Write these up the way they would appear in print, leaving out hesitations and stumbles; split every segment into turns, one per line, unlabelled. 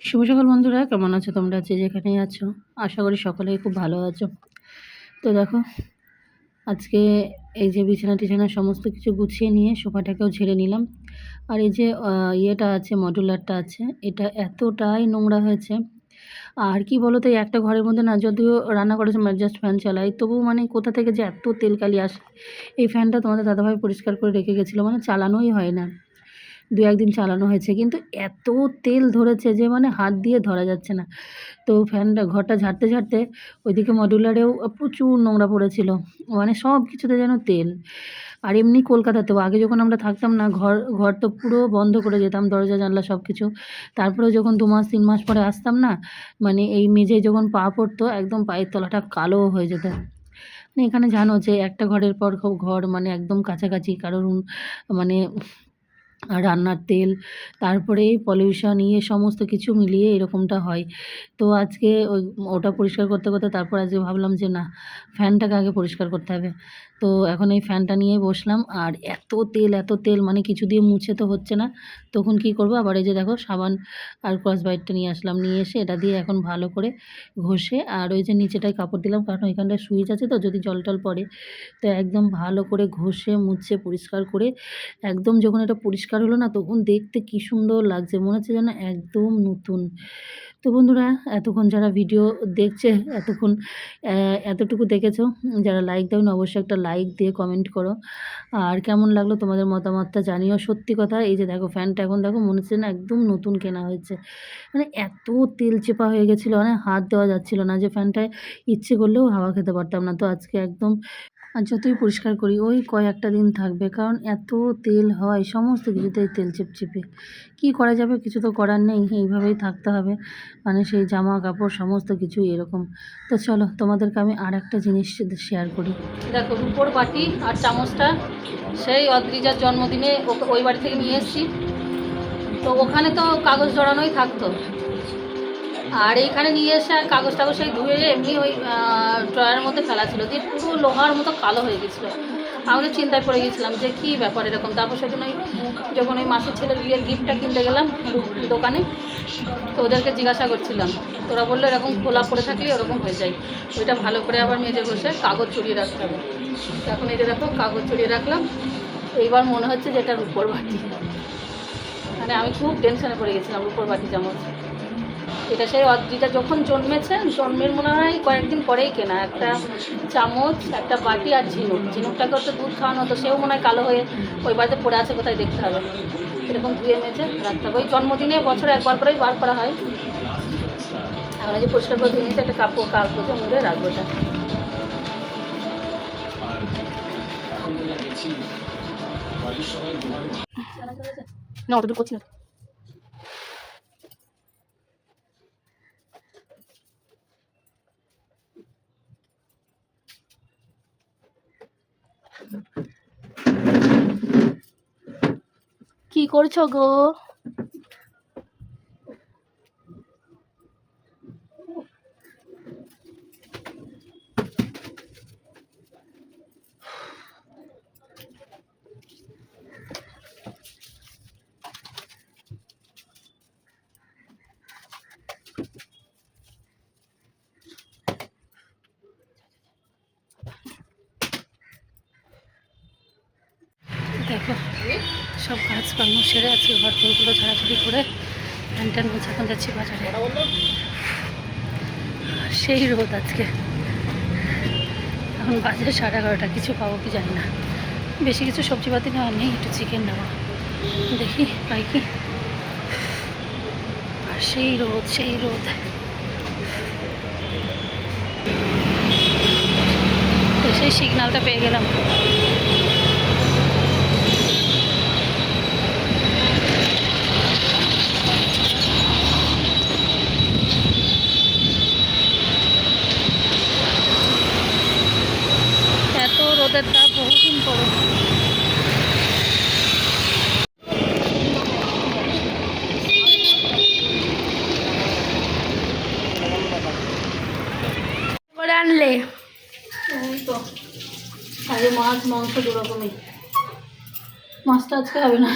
শুভ সকাল বন্ধুরা, কেমন আছো তোমরা? যে যেখানেই আছো, আশা করি সকলেই খুব ভালো আছো। তো দেখো, আজকে এই যে বিছানা টিছানা সমস্ত কিছু গুছিয়ে নিয়ে সোফাটাকেও ঝেড়ে নিলাম। আর এই যে ইয়েটা আছে, মডুলারটা আছে, এটা এতটাই নোংরা হয়েছে। আর কি বলো তো, এই একটা ঘরের মধ্যে না, যদিও রান্না করার সময় জাস্ট ফ্যান চালাই, তবুও মানে কোথা থেকে যে এত তেলকালি আসে। এই ফ্যানটা তোমাদের দাদাভাই পরিষ্কার করে রেখে গেছিলো, মানে চালানোই হয় না। ২-১ দিন চালানো হয়েছে, কিন্তু এত তেল ধরেছে যে মানে হাত দিয়ে ধরা যাচ্ছে না। তো ফ্যানটা, ঘরটা ঝাড়তে ঝাড়তে ওইদিকে মডিউলারেও প্রচুর নোংরা পড়েছিল, মানে সব কিছুতে যেন তেল। আর এমনি কলকাতাতেও আগে যখন আমরা থাকতাম না, ঘর ঘর তো পুরো বন্ধ করে যেতাম, দরজা জানলা সব কিছু। তারপরেও যখন ২ মাস ৩ মাস পরে আসতাম না, মানে এই মেঝেয় যখন পা পড়তো, একদম পায়ের তলাটা কালো হয়ে যেত। মানে এখানে জানো যে একটা ঘরের পর ঘর, মানে একদম কাছাকাছি কারোর মানে রান্নার তেল, তারপরে এই পলিউশন সমস্ত কিছু মিলিয়ে এরকমটা হয়। তো আজকে ওটা পরিষ্কার করতে করতে তারপর আজকে ভাবলাম যে না, ফ্যানটাকে আগে পরিষ্কার করতে হবে। তো এখন এই ফ্যানটা নিয়ে বসলাম, আর এত তেল মানে কিছু দিয়ে মুছে তো হচ্ছে না। তখন কি করব, আবার এই যে দেখো সাবান আর স্কচব্রাইটটা নিয়ে আসলাম, নিয়ে এসে এটা দিয়ে এখন ভালো করে ঘষে, আর ওই যে নিচেটায় কাপড় দিলাম, কারণ ওইখানটায় সুইচ আছে, তো যদি জল টল পড়ে। তো একদম ভালো করে ঘষে মুছে পরিষ্কার করে একদম যখন এটা পরিষ্কার হলো না, তখন দেখতে কি সুন্দর লাগছে, মনে হচ্ছে যেন একদম নতুন। তো বন্ধুরা, এতক্ষণ যারা ভিডিও দেখছে, এতক্ষণ এতটুকু দেখেছো, যারা লাইক দাওনি অবশ্যই একটা লাইক দিয়ে কমেন্ট করো। আর কেমন লাগলো তোমাদের মতামতটা জানিও। সত্যি কথা, এই যে দেখো ফ্যানটা এখন দেখো মনে হচ্ছে না একদম নতুন কেনা হয়েছে। মানে এত তেল চেপা হয়ে গেছিলো, মানে হাত দেওয়া যাচ্ছিল না, যে ফ্যানটায় ইচ্ছে করলেও হাওয়া খেতে পারতাম না। তো আজকে একদম, আর যতই পরিষ্কার করি ওই কয়েকটা দিন থাকবে, কারণ এত তেল হয়, সমস্ত কিছুতেই তেল চিপচিপে। কী করা যাবে, কিছু তো করার নেই, এইভাবেই থাকতে হবে। মানে সেই জামা কাপড় সমস্ত কিছুই এরকম। তো চলো, তোমাদেরকে আমি আর একটা জিনিস শেয়ার করি। দেখো, রুপোর বাটি আর চামচটা সেই অদ্রিজার জন্মদিনে ওই বাড়ি থেকে নিয়ে এসেছি। তো ওখানে তো কাগজ জড়ানোই থাকতো, আর এইখানে নিয়ে এসে আর কাগজ টাগজ সেই ধুয়ে এমনি ওই ড্রয়ারের মধ্যে ফেলা ছিল, দিয়ে পুরো লোহার মতো কালো হয়ে গেছিলো। আমি তো চিন্তায় পড়ে গেছিলাম যে কী ব্যাপার এরকম। তারপর সেদিন যখন ওই মাসের ছেলের বিয়ের গিফটটা কিনতে গেলাম দোকানে, তো ওদেরকে জিজ্ঞাসা করছিলাম, তোরা বললো এরকম খোলা পড়ে থাকলে ওরকম হয়ে যায়, ওইটা ভালো করে আবার মেজে বসে কাগজ চড়িয়ে রাখতে হবে। এখন এই যে দেখো কাগজ চড়িয়ে রাখলাম, এইবার মনে হচ্ছে যে এটা রুপোর বাটি। মানে আমি খুব টেনশনে পড়ে গেছিলাম, রুপোর বাটি চামচ। এটা সেই অদ্রিজা যখন জন্মেছে, জন্মের মনে হয় কয়েকদিন পরেই কেনা একটা চামচ, একটা বাটি আর ঝিনুকটাকে তো দুধ খাওয়ানো হতো, সেও মনে হয় কালো হয়ে ওই বাড়িতে পড়ে আছে, কোথায় দেখতে হবে। এরকম ধুয়ে মেজে রাখতে হবে। ওই জন্মদিনে বছরে একবার করেই বার করা হয়। এখন যে পরিষ্কার করে ধুয়ে নিতে একটা কাগজে মুড়ে রাখবো এটা। না অতটুকু করছি না। কি করছো গো? দেখো, সব কাজকর্ম সেরে আজকে ঘর তোরগুলো ঝাড়াঝাড়ি করে ফ্যান ট্যান মুছে এখন যাচ্ছি বাজারে। সেই রোদ আজকে। এখন বাজে 11:30, কিছু পাবো কি জানি না। বেশি কিছু সবজিপাতি নেওয়া নেই, একটু চিকেন নেওয়া, দেখি পাই কি। আর সেই রোদ, সেই রোদ। তো সেই সিগন্যালটা পেয়ে গেলাম। এত রোদের তাপ বহুদিন পরে। করে আনলে ওই তো আগে মাছ মাংস দু রকমই। মাছটা আজকে হবে না,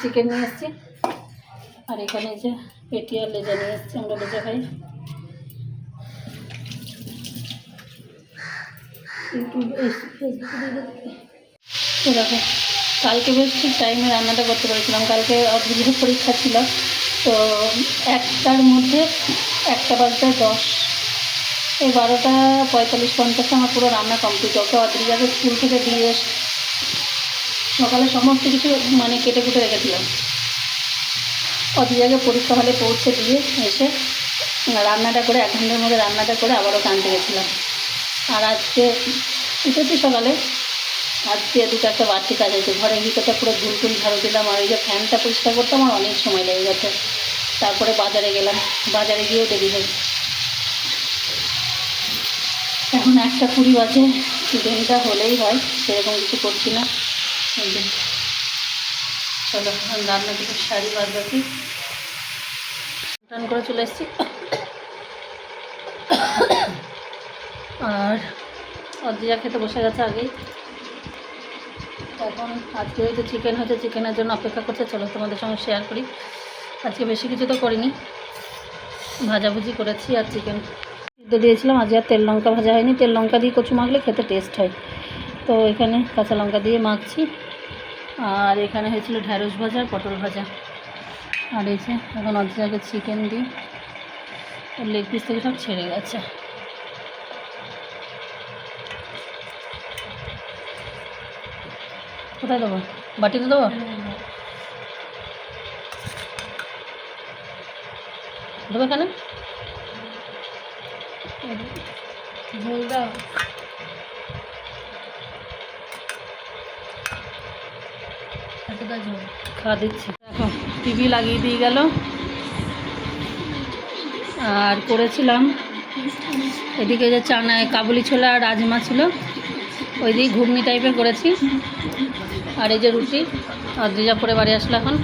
চিকেন নিয়ে এসছি। আর এখানে যে পেটি আর লেজা নিয়ে এসেছি, আমরা লেজা খাই। তো দেখো, কালকে বেশ ঠিক টাইমে রান্নাটা করতে পেরেছিলাম। কালকে অদ্ভুত পরীক্ষা ছিল, তো 1টার মধ্যে 1টা বাজতে 10, এই 12:45-50 আমার পুরো রান্না কমপ্লিট। ওকে অদ্রিজাকে স্কুল থেকে দিয়ে সকালে সমস্ত কিছু মানে কেটে কুটে রেখেছিলাম। অদ্রিজাকে পরীক্ষা হলে পৌঁছে দিয়ে এসে রান্নাটা করে 1 ঘন্টার মধ্যে রান্নাটা করে আবারও কানতে গেছিলাম। আর আজকে উঠেছি সকালে, আজকে দুটো একটা বাড়তি কাজ হয়েছে। ঘরের ভিতরটা পুরো ধুলটুল ঝাড়ু দিলাম, আর ওই যে ফ্যানটা পরিষ্কার করতে আমার অনেক সময় লেগে গেছে। তারপরে বাজারে গেলাম, বাজারে গিয়েও দেরি হয়। এখন 1:20 বাজে, চিকেনটা হলেই হয়, সেরকম কিছু করছি না। চলো রান্না কিছু শাড়ি বাদ বাকি রান করে চলে এসেছি। আর অদ্রিজা খেতে বসে গেছে আগেই। এখন আজকে হয়তো চিকেন হয়েছে, চিকেনের জন্য অপেক্ষা করছে। চলো তোমাদের সঙ্গে শেয়ার করি। আজকে বেশি কিছু তো করিনি, ভাজাভুজি করেছি আর চিকেন সিদ্ধ দিয়েছিলাম। আজকে আর তেল লঙ্কা ভাজা হয়নি, তেল লঙ্কা দিয়ে কচু মাখলে খেতে টেস্ট হয়, তো এখানে কাঁচা লঙ্কা দিয়ে মাখছি। আর এখানে হয়েছিল ঢ্যাঁড়স ভাজা আর পটল ভাজা। আর এই যে এখন অদ্রিজাকে চিকেন দিই, লেগ পিস থেকে সব ছেড়ে গেছে। কোথায় দেবো? বাটিতে দেবো? দেবো এখানে ঝোল দাও। খাওয়া দিচ্ছি। দেখো টিভি লাগিয়ে দিয়ে গেল। আর করেছিলাম এদিকে যে চানায় কাবুলি ছোলা আর রাজমা ছিল, ওই দিয়ে ঘুগনি টাইপের করেছি। আর এই যে রুটি। অদ্রিজা পরে বাড়ি আসলো এখন।